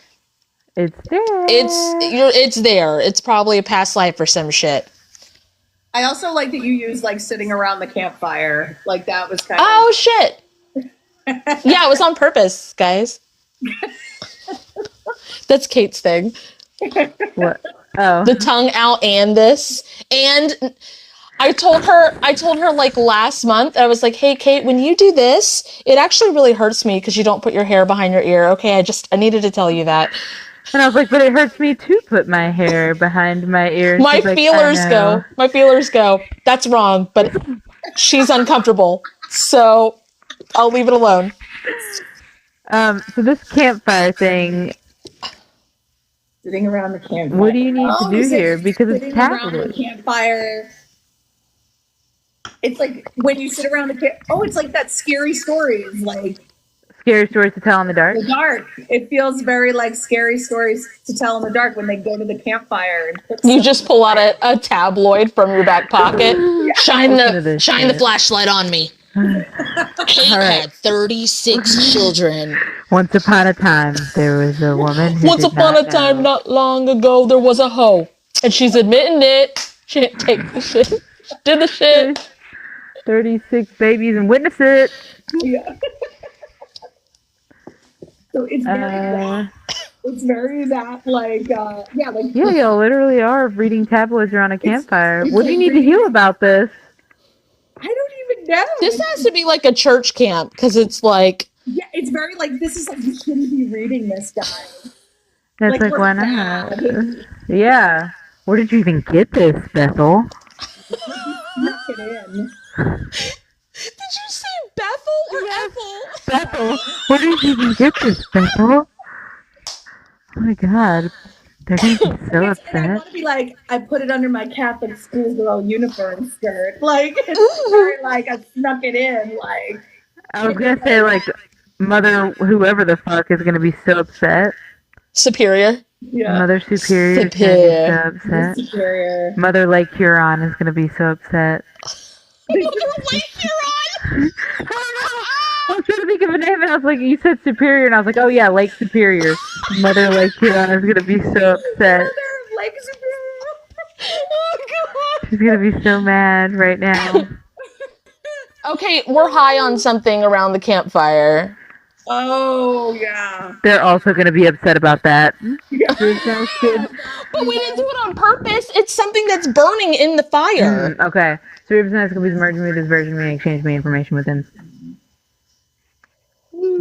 It's there. it's there. It's probably a past life or some shit. I also like that you use like sitting around the campfire. Like that was kind Oh shit. Yeah, it was on purpose, guys. That's Kate's thing. What? Oh. The tongue out and this. And I told her like last month, I was like, hey Kate, when you do this, it actually really hurts me because you don't put your hair behind your ear. Okay, I needed to tell you that. And I was like, but it hurts me to put my hair behind my ears. My She's like, feelers I go. know. My feelers go. That's wrong, but she's uncomfortable. So I'll leave it alone. So this campfire thing, sitting around the campfire. what do you need to do you said here? Because it's sitting around the tabloid. campfire. It's like when you sit around the camp. Oh, it's like that scary stories, like Scary stories to tell in the dark. the dark. It feels very like scary stories to tell in the dark when they go to the campfire and put You stuff just in pull the out fire. a tabloid from your back pocket. Shine Listen to the this shine the shit. flashlight on me. Kate All right. had 36 children. Once upon a time, there was a woman who Once did upon not a time, know. not long ago, there was a hoe. And she's admitting it. She didn't take the shit. She did the shit. 36 babies and witness it. Yeah. So it's very that like like Yeah, y'all literally are reading tabloids around a campfire. it's What do you like need to heal about this? I don't even know. This has to be like a church camp because it's like, Yeah, it's very like this is like you shouldn't be reading this, guys. That's like, we're why not? bad. Yeah. Where did you even get this, Bethel? Snuck it in. did you say Bethel or Ethel? Bethel? Where did you even get this, Bethel? Oh my god. They're gonna be so And I upset. want to be like, I put it under my Catholic schoolgirl uniform skirt. Like it's very like I snuck it in. Like I was gonna say, like, Mother, whoever the fuck, is gonna be so upset. Superior. yeah, Mother Superior is gonna be Superior. so upset. superior. Mother Lake Huron is gonna be so upset. Wait, you're on. I don't know. I was trying to think of a name, and I was like, you said Superior, and I was like, oh yeah, Lake Superior. Mother Lake Huron is gonna be so upset. Mother Lake Superior. Oh, God. She's gonna be so mad right now. Okay, we're high on something around the campfire. Oh yeah. They're also gonna be upset about that. But we didn't do it on purpose. It's something that's burning in the fire. Okay. So every time please merge me with this version of me and exchange me information with him.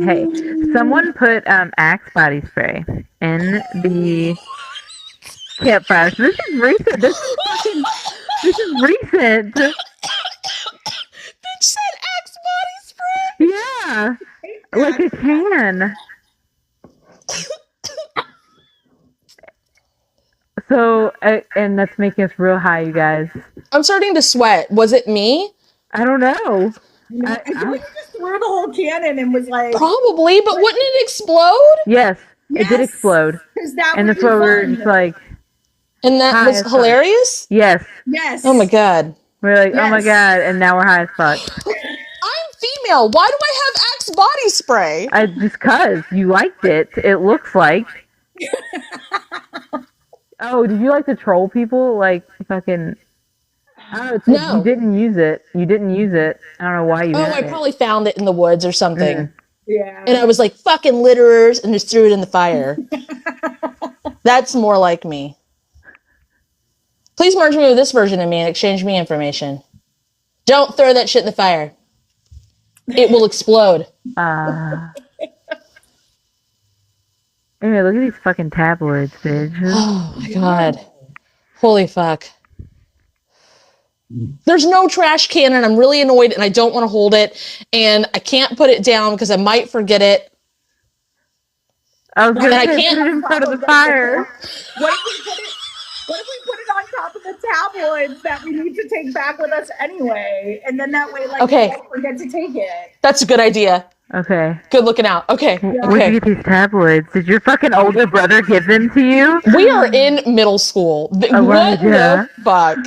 Hey, someone put Axe body spray in the campfire. So this is recent. This is recent. Bitch said Axe body spray. Yeah. Like a can. So, and that's making us real high, you guys. I'm starting to sweat. Was it me? I don't know. I feel like you just threw the whole can in and was like, Probably, but wouldn't it explode? Yes, it did Yes. explode. is that And what that's you why we're won? just like, And that High was as fuck. hilarious? yes. Yes. Oh my God. We're like, oh my Yes. god, and now we're high as fuck. I'm female. Why do I have Axe body spray? Just cause you liked it, it looks like. Oh, did you like to troll people? Like, fucking. I don't know, it's like No. you didn't use it. You didn't use it. I don't know why you Oh, had I it. probably found it in the woods or something. Yeah. And I was like, fucking litterers, and just threw it in the fire. That's more like me. Please merge me with this version of me and exchange me information. Don't throw that shit in the fire. It will explode. Anyway, look at these fucking tabloids, bitch. Oh my god. Holy fuck. There's no trash can and I'm really annoyed and I don't want to hold it and I can't put it down because I might forget it. I was gonna I say, can't- put it in front of the fire. What if we put it on top of the tabloids that we need to take back with us anyway? And then that way, like, Okay. we won't forget to take it. That's a good idea. Okay. Good looking out. Okay. Where'd you get these tabloids? Did your fucking older brother give them to you? We are in middle school. What the fuck?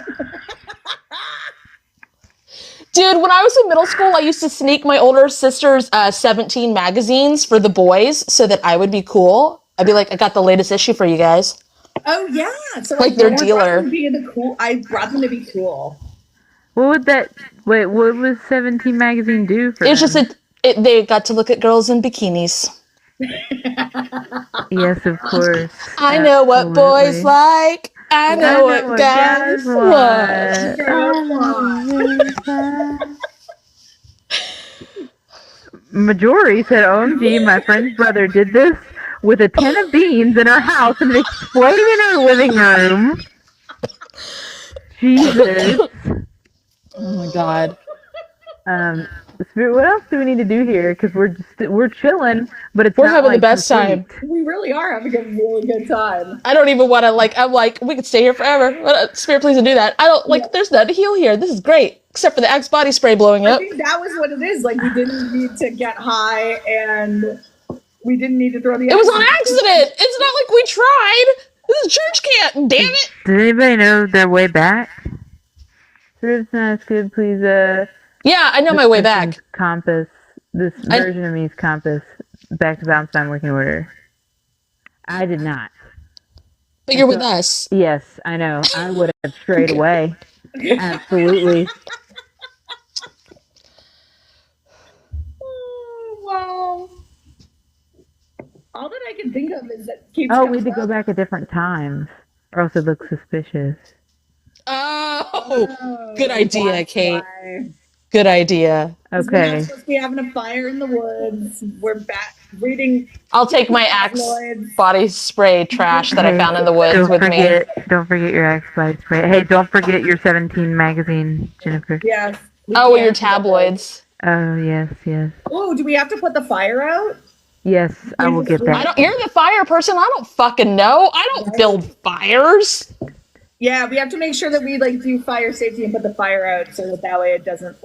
Dude, when I was in middle school, I used to sneak my older sister's 17 magazines for the boys so that I would be cool. I'd be like, I got the latest issue for you guys. Oh, yeah. So Like their dealer. I brought them to be cool. What was 17 magazine do for It's them? just they got to look at girls in bikinis. Yes, of course. I know what boys like. I know what guys want. Majority said, OMG, my friend's brother did this with a tin of beans in her house and it exploded in her living room. Jesus. Oh my god. Spirit, what else do we need to do here? Because we're chilling, but we're having like the best complete. time. We really are having a really good time. I don't even want to I'm like, we could stay here forever. Spirit, please don't do that. I don't there's nothing to heal here. This is great. Except for the Axe body spray blowing I up. think that was what it is. Like, we didn't need to get high and we didn't need to throw the It was on accident. It's not like we tried. This is church camp. Damn it. Does anybody know their way back? Spirit's not as good, please. Yeah, I know my way back. Compass. This version of me's compass. Back to bounce down working order. I did not. But you're with us. Yes, I know. I would have strayed away. Absolutely. Oh, wow. All that I can think of is that keeps Oh, we had to go back at different times. Or else it looks suspicious. Oh, good idea, Kate. Why. Good idea. We're Okay. not supposed to be having a fire in the woods. We're back reading. I'll take my Axe body spray trash that I found in the woods with me. Don't forget your Axe body spray. Hey, don't forget your 17 magazine, Jennifer. Yes. Oh, your tabloids. Oh, yes. Oh, do we have to put the fire out? Yes, I will get that. You're the fire person. I don't fucking know. I don't build fires. Yeah, we have to make sure that we do fire safety and put the fire out so that way it doesn't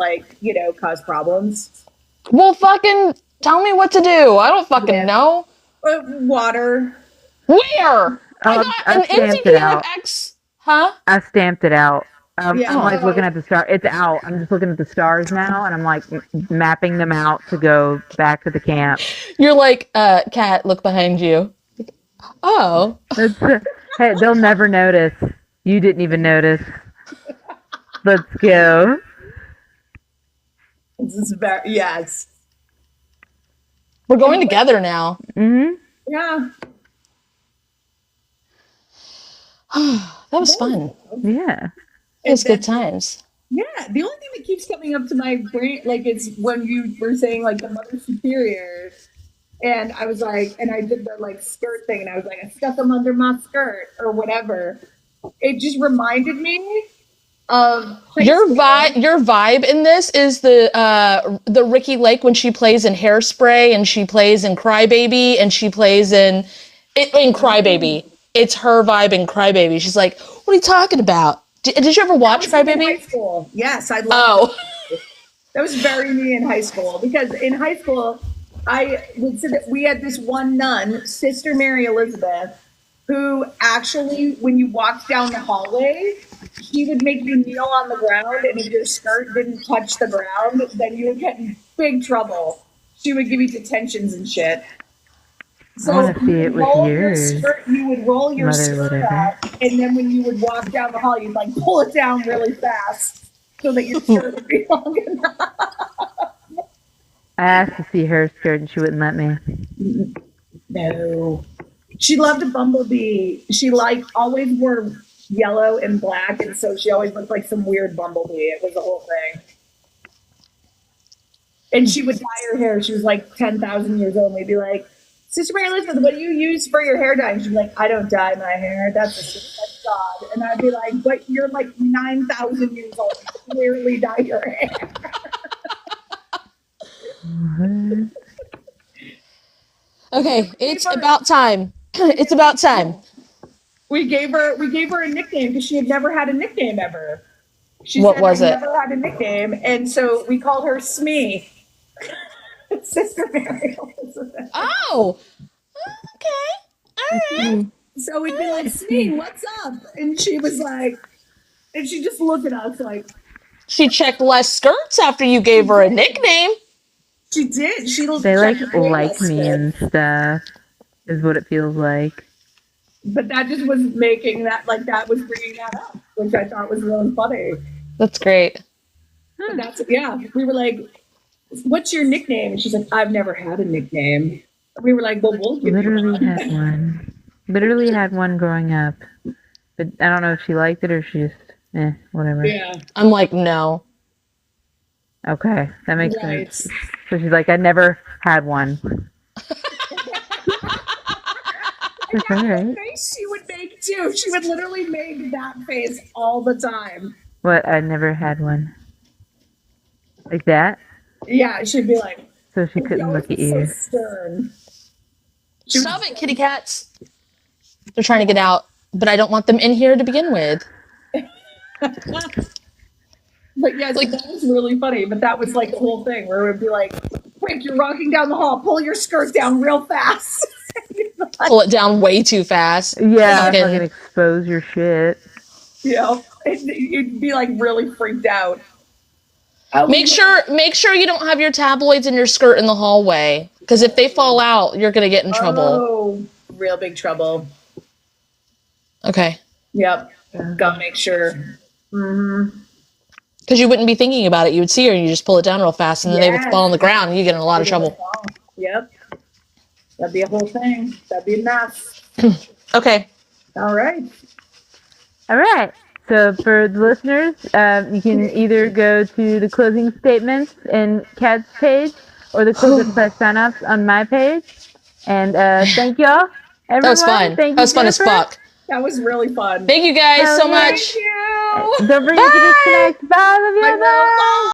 cause problems. Well, fucking tell me what to do. I don't fucking know. Water. Where? I got an stamped it out. NCPFX. Huh? I stamped it out. I'm Yeah. looking at the star. It's out. I'm just looking at the stars now, and I'm mapping them out to go back to the camp. You're like, Kat, look behind you. Oh. Hey, they'll never notice. You didn't even notice. Let's go. This is yes. We're going together now. Mm-hmm. Yeah. That was fun. Yeah. It was good times. Yeah. The only thing that keeps coming up to my brain, it's when you were saying the Mother Superior, and I was and I did the skirt thing, and I was I stuck them under my skirt or whatever. It just reminded me of your vibe in this is the Ricky Lake when she plays in Hairspray and she plays in Crybaby and she plays in Crybaby. It's her vibe in Crybaby. She's like, what are you talking about? Did you ever watch Crybaby? In high school. Yes, I loved it. That was very me in high school because in high school I would say that we had this one nun, Sister Mary Elizabeth, who actually, when you walked down the hallway, she would make you kneel on the ground, and if your skirt didn't touch the ground, then you would get in big trouble. She would give you detentions and shit. So I want to see it with yours. You would roll your skirt up, and then when you would walk down the hall, you'd pull it down really fast so that your skirt would be long enough. I asked to see her skirt, and she wouldn't let me. No. She loved a bumblebee. She always wore yellow and black, and so she always looked like some weird bumblebee. It was the whole thing. And she would dye her hair. She was like 10,000 years old. And we'd be like, Sister Mary Elizabeth, what do you use for your hair dye? And she'd be like, I don't dye my hair. That's a secret of God. And I'd be like, but you're like 9,000 years old. You clearly dye your hair. Okay, it's about time. It's about time. We gave her a nickname because she had never had a nickname ever. She What said, was I it? never had a nickname, and so we called her Smee. Sister Mary Elizabeth. Oh, okay. All right. So we'd be like, Smee, what's up? And she was like, and she just looked at us like, She checked less skirts after you gave her a nickname. she did. They like checked way like less me skirts. and stuff, is what it feels like. But that just was making that, like, that was bringing that up, which I thought was really funny. That's great. But that's, yeah, we were like, what's your nickname? And she's like, I've never had a nickname. We were like, well, we'll give Literally you one. had one. Literally had one growing up. But I don't know if she liked it or she just, whatever. Yeah, I'm like, no. Okay, that makes right. sense. So she's like, I never had one. That's all The right. face she would make too. She would literally make that face all the time. What? I never had one. Like that? Yeah, she'd be like, So she couldn't look at you. so stern. Stop it, kitty cats. They're trying to get out, but I don't want them in here to begin with. But yeah, like, that was really funny. But that was like the whole thing where it would be like, quick, you're walking down the hall, pull your skirt down real fast. Pull it down way too fast. Yeah, Fucking- fucking expose your shit. You know, you'd be like really freaked out. Make sure you don't have your tabloids in your skirt in the hallway, because if they fall out, you're gonna get in trouble. Oh, real big trouble. Okay. Yep. Gotta make sure. Mm-hmm. Because you wouldn't be thinking about it. You would see her and you just pull it down real fast, and then they would Yes. fall on the ground and you get in a lot of trouble. Yep. That'd be a whole thing. That'd be a mess. Okay. All right. All right. So for the listeners, you can either go to the closing statements in Kat's page or the closing sign-ups on my page. And thank y'all, everyone. That was fun. Thank you, That was fun as Jennifer. fuck. That was really fun. Thank you guys so Hell yeah. much. Thank you. Don't forget to disconnect. Bye, love you. I will. Bye.